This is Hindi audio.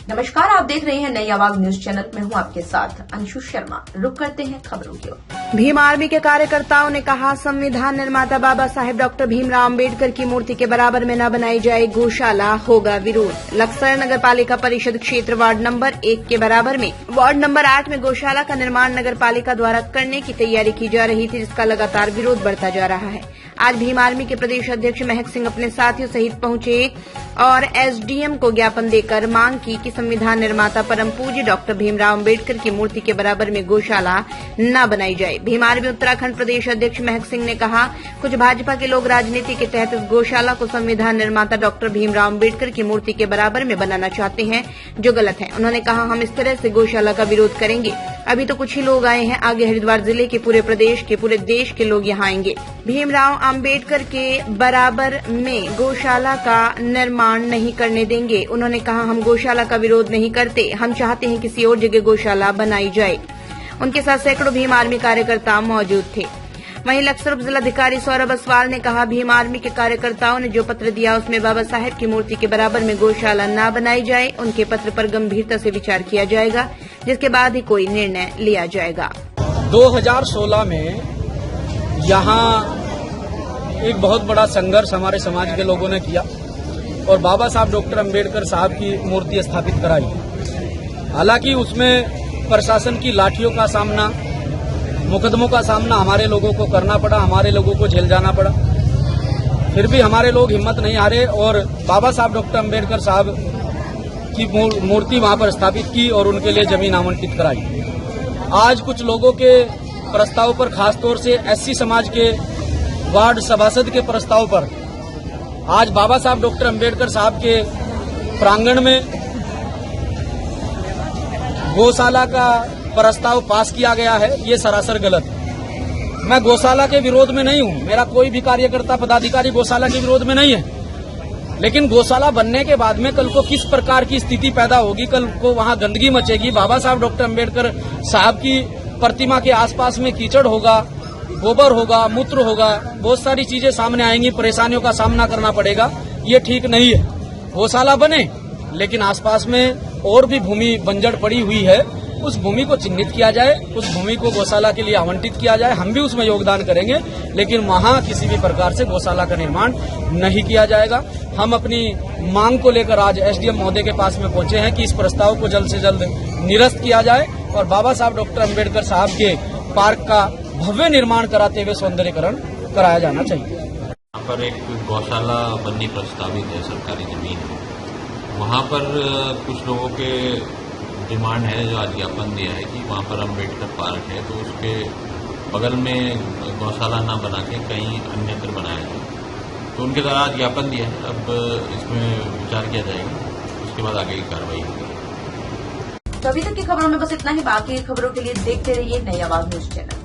नमस्कार, आप देख रहे हैं नई आवाज न्यूज चैनल में हूं आपके साथ अंशु शर्मा। रुक करते हैं खबरों की ओर। भीम आर्मी के कार्यकर्ताओं ने कहा, संविधान निर्माता बाबा साहेब डॉक्टर भीमराव अम्बेडकर की मूर्ति के बराबर में न बनाई जाए गौशाला, होगा विरोध। लक्सर नगर पालिका परिषद क्षेत्र वार्ड नंबर 1 के बराबर में वार्ड नंबर 8 में गौशाला का निर्माण नगर पालिका द्वारा करने की तैयारी की जा रही थी, जिसका लगातार विरोध बढ़ता जा रहा है। आज भीम आर्मी के प्रदेश अध्यक्ष महक सिंह अपने साथियों सहित पहुंचे और एसडीएम को ज्ञापन देकर मांग की कि संविधान निर्माता परम पूज्य डॉक्टर भीमराव अम्बेडकर की मूर्ति के बराबर में गौशाला न बनाई जाए। भीम आर्मी उत्तराखंड प्रदेश अध्यक्ष महक सिंह ने कहा, कुछ भाजपा के लोग राजनीति के तहत इस गौशाला को संविधान निर्माता डॉक्टर भीमराव अम्बेडकर की मूर्ति के बराबर में बनाना चाहते हैं, जो गलत है। उन्होंने कहा, हम इस तरह से गौशाला का विरोध करेंगे। अभी तो कुछ ही लोग आए हैं, आगे हरिद्वार जिले के पूरे प्रदेश के पूरे देश के लोग यहाँ आएंगे। भीमराव अम्बेडकर के बराबर में गौशाला का निर्माण नहीं करने देंगे। उन्होंने कहा, हम गौशाला का विरोध नहीं करते, हम चाहते हैं किसी और जगह गौशाला बनाई जाए। उनके साथ सैकड़ों भीम आर्मी कार्यकर्ता मौजूद थे। वहीं लक्सर उप जिलाधिकारी सौरभ असवाल ने कहा, भीम आर्मी के कार्यकर्ताओं ने जो पत्र दिया उसमें बाबा साहेब की मूर्ति के बराबर में गौशाला न बनाई जाए। उनके पत्र पर गंभीरता से विचार किया जाएगा, जिसके बाद ही कोई निर्णय लिया जाएगा। 2016 में यहाँ एक बहुत बड़ा संघर्ष हमारे समाज के लोगों ने किया और बाबा साहब डॉक्टर अंबेडकर साहब की मूर्ति स्थापित कराई। हालांकि उसमें प्रशासन की लाठियों का सामना, मुकदमों का सामना हमारे लोगों को करना पड़ा, हमारे लोगों को जेल जाना पड़ा। फिर भी हमारे लोग हिम्मत नहीं हारे और बाबा साहब डॉक्टर अंबेडकर साहब की मूर्ति वहां पर स्थापित की और उनके लिए जमीन आवंटित कराई। आज कुछ लोगों के प्रस्ताव पर, खासतौर से एससी समाज के वार्ड सभासद के प्रस्ताव पर आज बाबा साहब डॉक्टर अंबेडकर साहब के प्रांगण में गौशाला का प्रस्ताव पास किया गया है। ये सरासर गलत है। मैं गौशाला के विरोध में नहीं हूं, मेरा कोई भी कार्यकर्ता पदाधिकारी गौशाला के विरोध में नहीं है, लेकिन गौशाला बनने के बाद में कल को किस प्रकार की स्थिति पैदा होगी, कल को वहां गंदगी मचेगी, बाबा साहब डॉक्टर अंबेडकर साहब की प्रतिमा के आसपास में कीचड़ होगा, गोबर होगा, मूत्र होगा, बहुत सारी चीजें सामने आएंगी, परेशानियों का सामना करना पड़ेगा। ये ठीक नहीं है। गौशाला बने लेकिन आसपास में और भी भूमि बंजर पड़ी हुई है, उस भूमि को चिन्हित किया जाए, उस भूमि को गौशाला के लिए आवंटित किया जाए। हम भी उसमें योगदान करेंगे, लेकिन वहां किसी भी प्रकार से गौशाला का निर्माण नहीं किया जाएगा। हम अपनी मांग को लेकर आज एसडीएम महोदय के पास में पहुंचे हैं कि इस प्रस्ताव को जल्द से जल्द निरस्त किया जाए और बाबा साहब डॉक्टर अंबेडकर साहब के पार्क का भव्य निर्माण कराते हुए सौंदर्यीकरण कराया जाना चाहिए। यहाँ पर एक गौशाला बननी प्रस्तावित है, सरकारी जमीन है। वहाँ पर कुछ लोगों के डिमांड है, जो आज ज्ञापन दिया है कि वहाँ पर अम्बेडकर पार्क है, तो उसके बगल में गौशाला ना बना के कहीं अन्यत्र बनाया जाए। तो उनके द्वारा आज ज्ञापन दिया है। अब इसमें विचार किया जाएगा, उसके बाद आगे की कार्रवाई होगी। तो अभी तक की खबरों में बस इतना ही। बाकी खबरों के लिए देखते रहिए नई आवाज न्यूज चैनल।